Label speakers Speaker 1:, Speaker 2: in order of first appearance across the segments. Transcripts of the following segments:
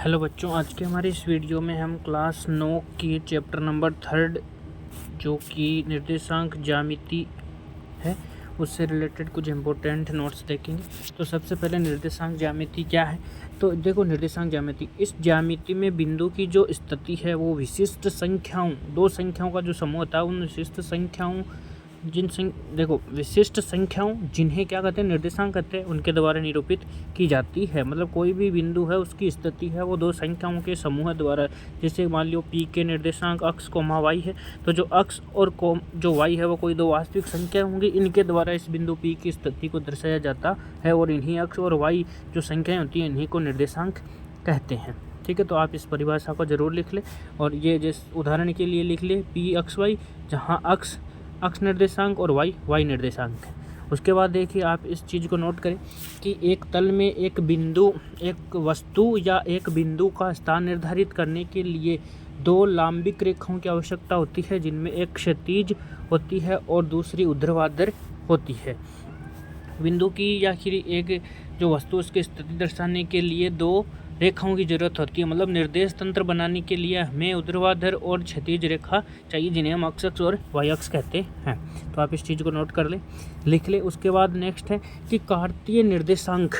Speaker 1: Hello बच्चों, आज के हमारे इस वीडियो में हम क्लास 9 की चैप्टर नंबर 3 जो कि निर्देशांक ज्यामिति है उससे रिलेटेड कुछ इम्पोर्टेंट नोट्स देखेंगे। तो सबसे पहले निर्देशांक ज्यामिति क्या है। तो देखो, निर्देशांक ज्यामिति, इस ज्यामिति में बिंदु की जो स्थिति है वो विशिष्ट संख्याओं, दो संख्याओं का जो समूह होता है उन विशिष्ट संख्याओं देखो, विशिष्ट संख्याओं जिन्हें क्या कहते हैं, निर्देशांक कहते हैं, उनके द्वारा निरूपित की जाती है। मतलब कोई भी बिंदु है उसकी स्थिति है वो दो संख्याओं के समूह द्वारा, जैसे मान लो पी के निर्देशांक अक्स कोमा वाई है, तो जो अक्स और जो वाई है वो कोई दो वास्तविक संख्या होंगी, इनके द्वारा इस बिंदु पी की स्थिति को दर्शाया जाता है और इन्हीं अक्स और वाई जो संख्याएँ होती हैं इन्हीं को निर्देशांक कहते हैं। ठीक है, तो आप इस परिभाषा को जरूर लिख लें और ये जिस उदाहरण के लिए लिख ले पी एक्स वाई, जहाँ अक्स निर्देशांक और वाई निर्देशांक है। उसके बाद देखिए, आप इस चीज़ को नोट करें कि एक तल में एक वस्तु या एक बिंदु का स्थान निर्धारित करने के लिए दो लांबिक रेखाओं की आवश्यकता होती है, जिनमें एक क्षैतिज होती है और दूसरी ऊर्ध्वाधर होती है। बिंदु की या फिर एक जो वस्तु उसकी स्थिति दर्शाने के लिए दो रेखाओं की जरूरत होती है। मतलब निर्देश तंत्र बनाने के लिए हमें ऊर्ध्वाधर और क्षैतिज रेखा चाहिए, जिन्हें हम एक्स अक्ष और वाई अक्ष कहते हैं। तो आप इस चीज़ को नोट कर ले, लिख ले। उसके बाद नेक्स्ट है कि कार्तीय निर्देशांक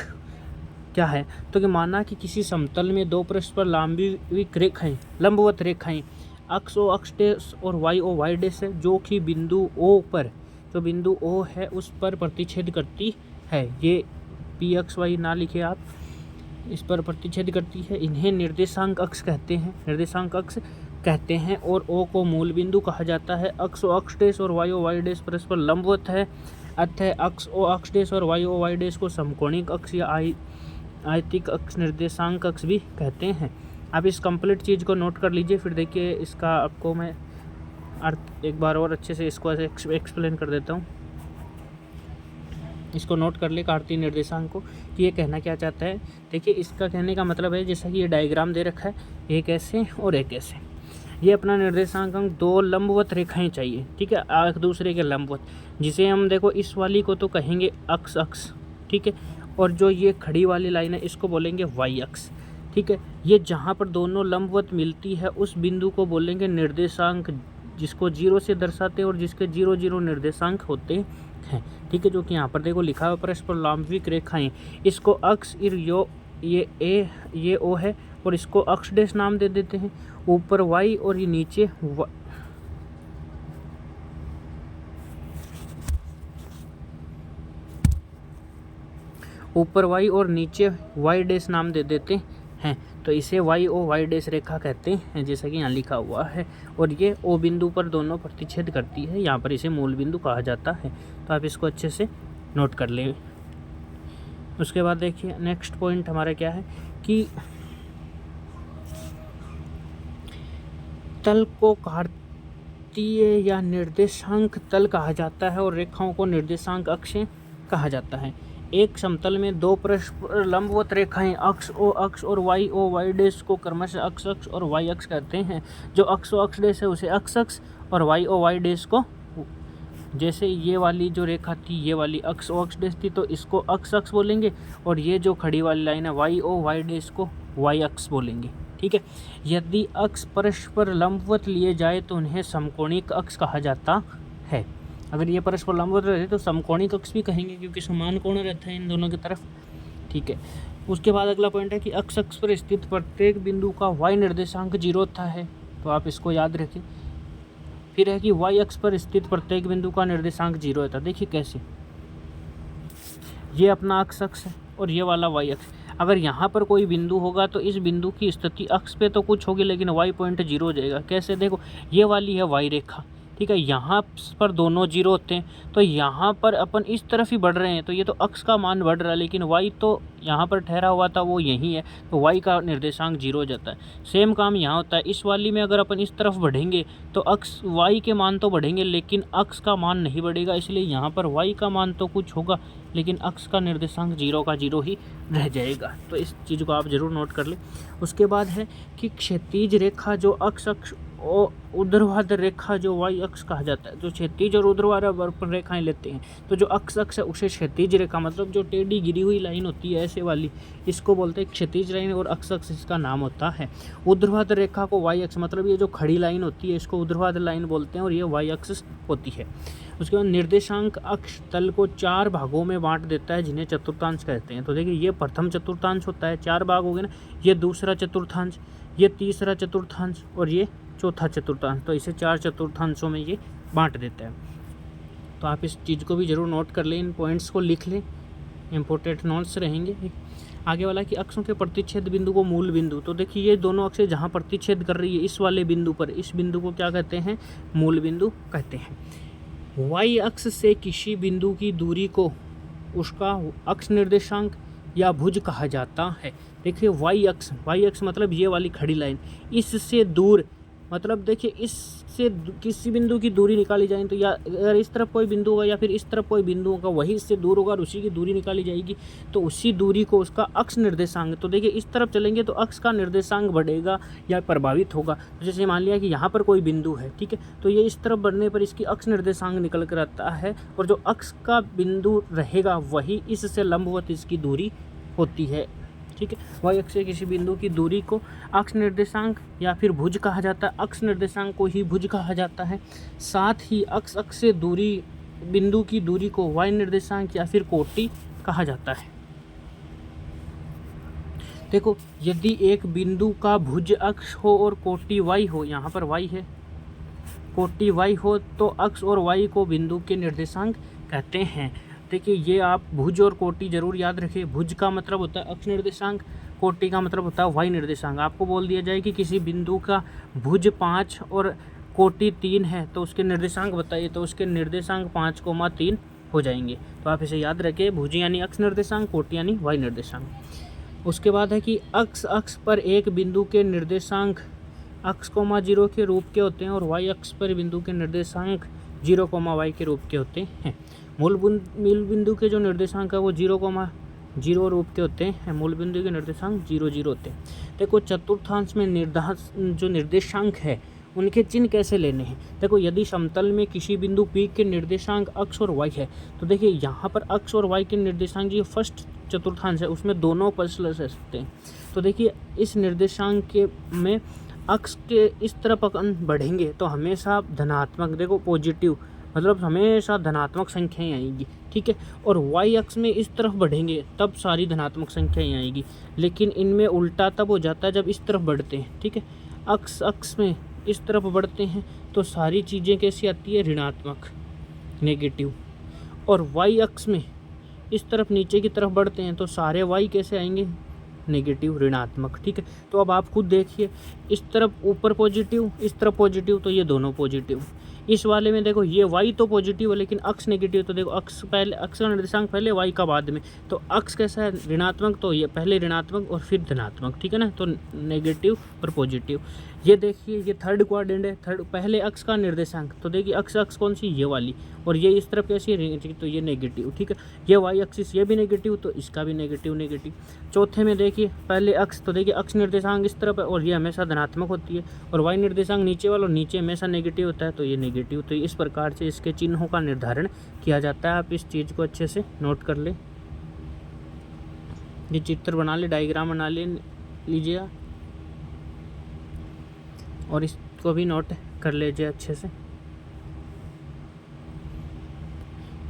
Speaker 1: क्या है। तो कि माना कि किसी समतल में दो परस्पर लंबवत रेखाएं अक्स ओ अक्ष डेश और वाई ओ वाई डेश है, जो कि बिंदु ओ है उस पर प्रतिच्छेद करती है। ये पी एक्स वाई ना लिखे आप, इस पर प्रतिच्छेद करती है। इन्हें निर्देशांक अक्ष कहते हैं और ओ को मूल बिंदु कहा जाता है। अक्स ओ अक्ष डेश और वाई ओ वाई डेश परस्पर लंबवत है, अतः अक्स ओ अक्ष डेश और वाई ओ वाई डेश को समकोणिक अक्ष या आयतिक अक्ष निर्देशांक अक्ष भी कहते हैं। आप इस कंप्लीट चीज़ को नोट कर लीजिए। फिर देखिए, इसका आपको मैं अर्थ एक बार और अच्छे से इसको एक्सप्लेन कर देता हूँ। इसको नोट कर ले, कार्तीय निर्देशांक को, कि ये कहना क्या चाहता है। देखिए, इसका कहने का मतलब है, जैसा कि ये डायग्राम दे रखा है, एक ऐसे और एक ऐसे, ये अपना निर्देशांक अंक दो लंबवत रेखाएं चाहिए। ठीक है, एक दूसरे के लंबवत, जिसे हम देखो इस वाली को तो कहेंगे अक्स अक्ष, ठीक है, और जो ये खड़ी वाली लाइन है इसको बोलेंगे वाई अक्ष। ठीक है, ये जहाँ पर दोनों लंबवत मिलती है उस बिंदु को बोलेंगे निर्देशांक, जिसको 0 से दर्शाते हैं और जिसके 0 0 निर्देशांक होते हैं। ठीक है, जो कि यहाँ पर देखो लिखा हुआ परस्पर लंबिक रेखाएं, इसको अक्ष ये ओ है और इसको अक्ष डेश नाम दे देते हैं। ऊपर वाई और ये नीचे ऊपर वाई और नीचे वाई डेश नाम दे देते हैं। तो इसे वाई ओ वाई डेश रेखा कहते हैं, जैसा कि यहाँ लिखा हुआ है। और ये ओ बिंदु पर दोनों प्रतिच्छेद करती है, यहाँ पर इसे मूल बिंदु कहा जाता है। तो आप इसको अच्छे से नोट कर ले। उसके बाद देखिए, नेक्स्ट पॉइंट हमारा क्या है कि तल को कार्तीय या निर्देशांक तल कहा जाता है और रेखाओं को निर्देशांक अक्ष कहा जाता है। एक समतल में दो परस्पर लंबवत रेखाएं अक्स ओ अक्ष और वाई ओ वाई डेश को क्रमशः अक्स अक्ष और वाई अक्ष कहते हैं। जो अक्स ओ अक्ष डेश है उसे अक्स अक्ष और वाई ओ वाई डेश को, जैसे ये वाली जो रेखा थी ये वाली अक्स ओ अक्ष डेश थी तो इसको अक्स अक्ष बोलेंगे, और ये जो खड़ी वाली लाइन है वाई ओ वाई डेश को वाई अक्ष बोलेंगे। ठीक है, यदि अक्ष परस्पर लंबवत लिए जाए तो उन्हें समकोणिक अक्ष कहा जाता है। अगर ये परस्पर लंबवत रहते तो समकोणिक अक्ष भी कहेंगे, क्योंकि समान कोण रहता है इन दोनों की तरफ। ठीक है, उसके बाद अगला पॉइंट है कि अक्ष अक्ष पर स्थित प्रत्येक बिंदु का वाई निर्देशांक 0 होता है। तो आप इसको याद रखें। फिर है कि वाई अक्ष पर स्थित प्रत्येक बिंदु का निर्देशांक 0 होता है। देखिए कैसे, ये अपना अक्ष अक्ष है और ये वाला वाई अक्ष। अगर यहाँ पर कोई बिंदु होगा तो इस बिंदु की स्थिति अक्ष पे तो कुछ होगी, लेकिन वाई पॉइंट 0 हो जाएगा। कैसे, देखो ये वाली है वाई रेखा, ठीक है, यहाँ पर दोनों 0 होते हैं, तो यहाँ पर अपन इस तरफ ही बढ़ रहे हैं, तो ये तो अक्ष का मान बढ़ रहा है, लेकिन वाई तो यहाँ पर ठहरा हुआ था वो यही है, तो वाई का निर्देशांक 0 हो जाता है। सेम काम यहाँ होता है। इस वाली में अगर अपन इस तरफ बढ़ेंगे तो अक्ष वाई के मान तो बढ़ेंगे, लेकिन अक्ष का मान नहीं बढ़ेगा, इसलिए यहाँ पर वाई का मान तो कुछ होगा, लेकिन अक्ष का निर्देशांक 0 का 0 ही रह जाएगा। तो इस चीज़ को आप ज़रूर नोट कर लें। उसके बाद है कि क्षैतिज रेखा जो अक्ष अक्ष ऊर्ध्वाधर रेखा जो वाई अक्ष कहा जाता है। जो क्षैतिज और ऊर्ध्वाधर पर रेखाएं लेते हैं तो जो अक्ष है उसे क्षैतिज रेखा, मतलब जो टेढ़ी गिरी हुई लाइन होती है ऐसे वाली, इसको बोलते हैं क्षैतिज लाइन, और अक्ष इसका नाम होता है। ऊर्ध्वाधर रेखा को वाई अक्ष, मतलब ये जो खड़ी लाइन होती है इसको ऊर्ध्वाधर लाइन बोलते हैं और ये वाई अक्ष होती है। उसके बाद निर्देशांक अक्ष तल को 4 भागों में बांट देता है जिन्हें चतुर्थांश कहते हैं। तो देखिए ये प्रथम चतुर्थांश होता है, 4 भाग हो गए ना, ये दूसरा चतुर्थांश, ये तीसरा चतुर्थांश और ये चौथा चतुर्थांश। तो इसे 4 चतुर्थांशों में ये बांट देता है। तो आप इस चीज़ को भी जरूर नोट कर लें, इन पॉइंट्स को लिख लें, इंपॉर्टेंट नोट्स रहेंगे। आगे वाला कि अक्षों के प्रतिच्छेद बिंदु को मूल बिंदु। तो देखिए ये दोनों अक्षें जहाँ प्रतिच्छेद कर रही है इस वाले बिंदु पर, इस बिंदु को क्या कहते हैं? मूल बिंदु कहते हैं। वाई अक्ष से किसी बिंदु की दूरी को उसका अक्ष निर्देशांक या भुज कहा जाता है। देखिए वाई अक्ष मतलब ये वाली खड़ी लाइन, इससे दूर, मतलब देखिए इससे किसी बिंदु की दूरी निकाली जाए तो या अगर इस तरफ कोई बिंदु होगा या फिर इस तरफ कोई बिंदु होगा, वही इससे दूर होगा और उसी की दूरी निकाली जाएगी, तो उसी दूरी को उसका अक्ष निर्देशांक। तो देखिए इस तरफ चलेंगे तो अक्ष का निर्देशांक बढ़ेगा या प्रभावित होगा। तो जैसे मान लिया कि यहाँ पर कोई बिंदु है, ठीक है, तो ये इस तरफ बढ़ने पर इसकी अक्ष निर्देशांक निकल कर आता है और जो अक्ष का बिंदु रहेगा वही इससे लंबवत इसकी दूरी होती है, ठीक है। वाई अक्ष से किसी बिंदु की दूरी को अक्ष निर्देशांक या फिर भुज कहा जाता है, अक्ष निर्देशांक को ही भुज कहा जाता है। साथ ही अक्ष से दूरी बिंदु की दूरी को वाई निर्देशांक या फिर कोटि कहा जाता है। देखो यदि एक बिंदु का भुज अक्ष हो और कोटि वाई हो, यहाँ पर वाई है, कोटि वाई हो तो अक्ष और वाई को बिंदु के निर्देशांक कहते हैं। देखिए ये आप भुज और कोटि जरूर याद रखिए। भुज का मतलब होता है अक्ष निर्देशांक, कोटि का मतलब होता है वाई निर्देशांक। आपको बोल दिया जाए कि किसी बिंदु का भुज 5 और कोटि 3 है तो उसके निर्देशांक बताइए, तो उसके निर्देशांक 5,3 हो जाएंगे। तो आप इसे याद रखें, भुज यानी अक्ष निर्देशांक, कोटि यानी वाई निर्देशांक। उसके बाद है कि अक्ष पर एक बिंदु के निर्देशांक x,0 के रूप के होते हैं और वाई अक्ष पर बिंदु के निर्देशांक 0,y के रूप के होते हैं। मूल बिंदु के जो निर्देशांक है वो 0,0 रूप के होते हैं। मूल बिंदु के निर्देशांक 0,0 होते हैं। देखो चतुर्थांश में जो निर्देशांक है उनके चिन्ह कैसे लेने हैं। देखो यदि समतल में किसी बिंदु P के निर्देशांक x और y है तो देखिए यहाँ पर x और y के निर्देशांक जो फर्स्ट चतुर्थांश है उसमें दोनों पक्ष ले सकते हैं। तो देखिए इस निर्देशांक के में अक्ष के इस तरफ अपन बढ़ेंगे तो हमेशा धनात्मक, देखो पॉजिटिव, मतलब हमेशा धनात्मक संख्याएं आएंगी, ठीक है। और वाई अक्ष में इस तरफ बढ़ेंगे तब सारी धनात्मक संख्याएं आएगी, लेकिन इनमें उल्टा तब हो जाता है जब इस तरफ बढ़ते हैं, ठीक है। अक्ष में इस तरफ बढ़ते हैं तो सारी चीज़ें कैसी आती है? ऋणात्मक, नेगेटिव। और वाई अक्ष में इस तरफ नीचे की तरफ बढ़ते हैं तो सारे वाई कैसे आएंगे? नेगेटिव, ऋणात्मक, ठीक है। तो अब आप खुद देखिए, इस तरफ ऊपर पॉजिटिव, इस तरफ पॉजिटिव, तो ये दोनों पॉजिटिव। इस वाले में देखो ये y तो पॉजिटिव है लेकिन अक्ष नेगेटिव, तो देखो अक्ष पहले, अक्ष का निर्देशांक पहले, y का बाद में, तो अक्ष कैसा है? ऋणात्मक, तो ये पहले ऋणात्मक और फिर धनात्मक, ठीक है ना। तो नेगेटिव और पॉजिटिव। ये देखिए ये थर्ड क्वाड्रेंट है, पहले अक्ष का निर्देशांक, तो देखिए अक्ष कौन सी? ये वाली, और ये इस तरफ कैसी है? तो ये नेगेटिव, ठीक है। ये वाई एक्सिस ये भी नेगेटिव, तो इसका भी नेगेटिव। चौथे में देखिए पहले अक्ष, तो देखिए अक्ष निर्देशांक इस तरफ है और ये हमेशा धनात्मक होती है, और वाई निर्देशांक नीचे वाला, और नीचे हमेशा नेगेटिव होता है, तो ये नेगेटिव। तो इस प्रकार से इसके चिन्हों का निर्धारण किया जाता है। आप इस चीज़ को अच्छे से नोट कर ले, ये चित्र बना ले, डायग्राम बना लीजिए और इसको भी नोट कर लीजिए अच्छे से।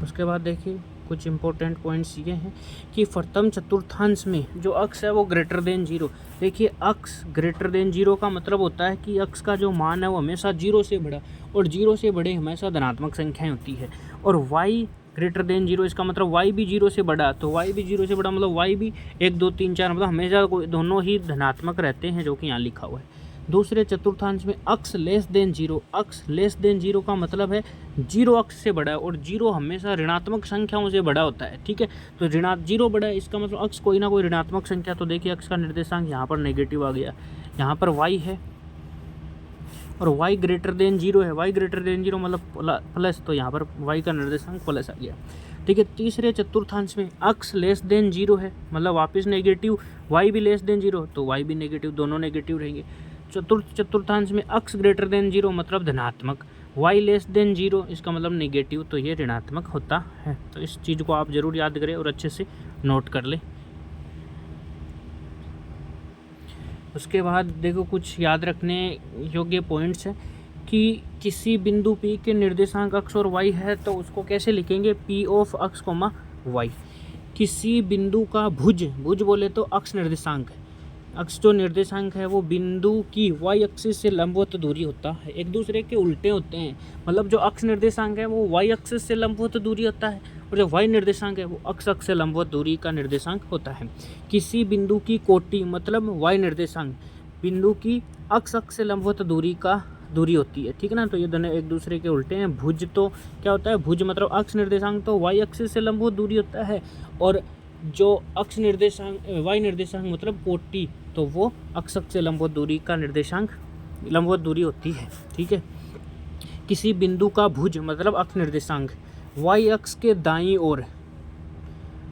Speaker 1: उसके बाद देखिए कुछ इंपॉर्टेंट पॉइंट्स ये हैं कि प्रथम चतुर्थांश में जो अक्ष है वो ग्रेटर देन 0। देखिए अक्ष ग्रेटर देन 0 का मतलब होता है कि अक्ष का जो मान है वो हमेशा 0 से बड़ा, और 0 से बड़े हमेशा धनात्मक संख्याएं होती है। और y ग्रेटर देन 0 इसका मतलब y भी 0 से बड़ा, तो y भी 0 से बड़ा मतलब y भी 1, 2, 3, 4 मतलब हमेशा दोनों ही धनात्मक रहते हैं, जो कि यहाँ लिखा हुआ है। दूसरे चतुर्थांश में अक्ष लेस देन 0, अक्ष लेस देन 0 का मतलब है 0 अक्ष से बड़ा है, और 0 हमेशा ऋणात्मक संख्याओं से बड़ा होता है, ठीक है। तो 0 बड़ा है इसका मतलब अक्ष कोई ना कोई ऋणात्मक संख्या। तो देखिए अक्ष का निर्देशांक यहाँ पर नेगेटिव आ गया, यहाँ पर y है और y ग्रेटर देन 0 है, y ग्रेटर देन 0 मतलब प्लस, तो यहाँ पर y का निर्देशांक प्लस आ गया, ठीक है। तीसरे चतुर्थांश में अक्ष लेस देन 0 है, मतलब वापस नेगेटिव, y भी लेस देन 0, तो y भी नेगेटिव, दोनों नेगेटिव रहेंगे। चतुर्थांश में x ग्रेटर देन 0 मतलब धनात्मक, y लेस देन 0 इसका मतलब नेगेटिव, तो ये ऋणात्मक होता है। तो इस चीज़ को आप ज़रूर याद करें और अच्छे से नोट कर लें। उसके बाद देखो कुछ याद रखने योग्य पॉइंट्स हैं कि किसी बिंदु P के निर्देशांक x और y है तो उसको कैसे लिखेंगे, P ऑफ x, y। किसी बिंदु का भुज बोले तो अक्ष निर्देशांक है, अक्ष जो निर्देशांक है वो बिंदु की y एक्सिस से लंबवत दूरी होता है, एक दूसरे के उल्टे होते हैं। मतलब जो अक्ष निर्देशांक है वो y एक्सिस से लंबवत दूरी होता है और जो y निर्देशांक है वो अक्ष से लंबवत दूरी का निर्देशांक होता है। किसी बिंदु की कोटि मतलब y निर्देशांक बिंदु की अक्ष से लंबवत दूरी होती है, ठीक है ना। तो ये दोनों एक दूसरे के उल्टे हैं। भुज तो क्या होता है, भुज मतलब अक्ष निर्देशांक तो y एक्सिस से लंबवत दूरी होता है, और जो अक्ष निर्देशांक y निर्देशांक मतलब कोटि तो वो अक्ष से लंबवत दूरी का निर्देशांक लंबवत दूरी होती है, ठीक है। किसी बिंदु का भुज मतलब अक्ष निर्देशांक y अक्ष के दाईं ओर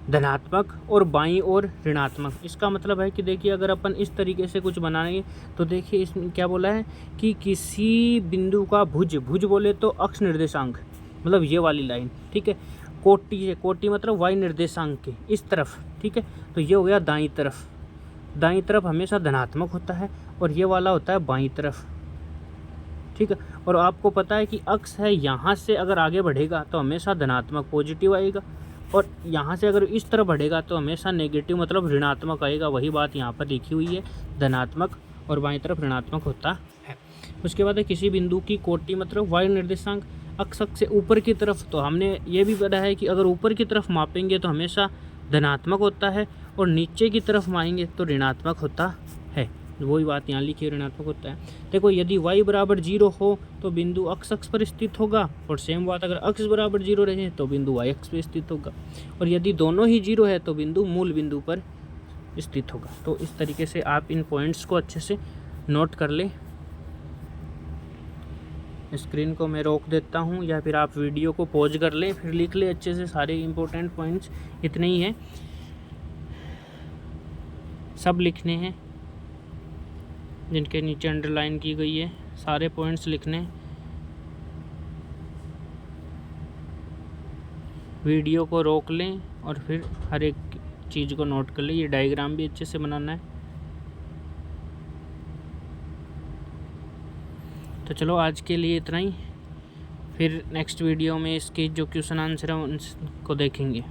Speaker 1: धनात्मक और बाईं ओर ऋणात्मक। इसका मतलब है कि देखिए अगर अपन इस तरीके से कुछ बनाएंगे तो देखिए इसमें क्या बोला है कि किसी बिंदु का भुज बोले तो अक्ष निर्देशांक मतलब ये वाली लाइन, ठीक है। कोटि मतलब y निर्देशांक के इस तरफ, ठीक है। तो ये हो गया दाईं तरफ हमेशा धनात्मक होता है और ये वाला होता है बाईं तरफ, ठीक है। और आपको पता है कि अक्ष है यहाँ से अगर आगे बढ़ेगा तो हमेशा धनात्मक पॉजिटिव आएगा, और यहाँ से अगर इस तरफ बढ़ेगा तो हमेशा नेगेटिव मतलब ऋणात्मक आएगा। वही बात यहाँ पर लिखी हुई है, धनात्मक और बाईं तरफ ऋणात्मक होता है। उसके बाद है किसी बिंदु की कोटि मतलब y निर्देशांक अक्ष से ऊपर की तरफ। तो हमने ये भी पता है कि अगर ऊपर की तरफ मापेंगे तो हमेशा धनात्मक होता है और नीचे की तरफ मापेंगे तो ऋणात्मक होता है। वही बात यहाँ लिखी है, ऋणात्मक होता है। देखो यदि y बराबर 0 हो तो बिंदु अक्ष पर स्थित होगा, और सेम बात अगर अक्ष बराबर 0 रहे तो बिंदु y अक्ष पर स्थित होगा, और यदि दोनों ही 0 है तो बिंदु मूल बिंदु पर स्थित होगा। तो इस तरीके से आप इन पॉइंट्स को अच्छे से नोट कर लें। स्क्रीन को मैं रोक देता हूँ या फिर आप वीडियो को पॉज कर लें, फिर लिख लें अच्छे से सारे इम्पोर्टेंट पॉइंट्स। इतने ही हैं, सब लिखने हैं जिनके नीचे अंडरलाइन की गई है, सारे पॉइंट्स लिखने। वीडियो को रोक लें और फिर हर एक चीज़ को नोट कर लें। ये डायग्राम भी अच्छे से बनाना है। तो चलो आज के लिए इतना ही, फिर नेक्स्ट वीडियो में इसके जो क्वेश्चन आंसर है उनको देखेंगे।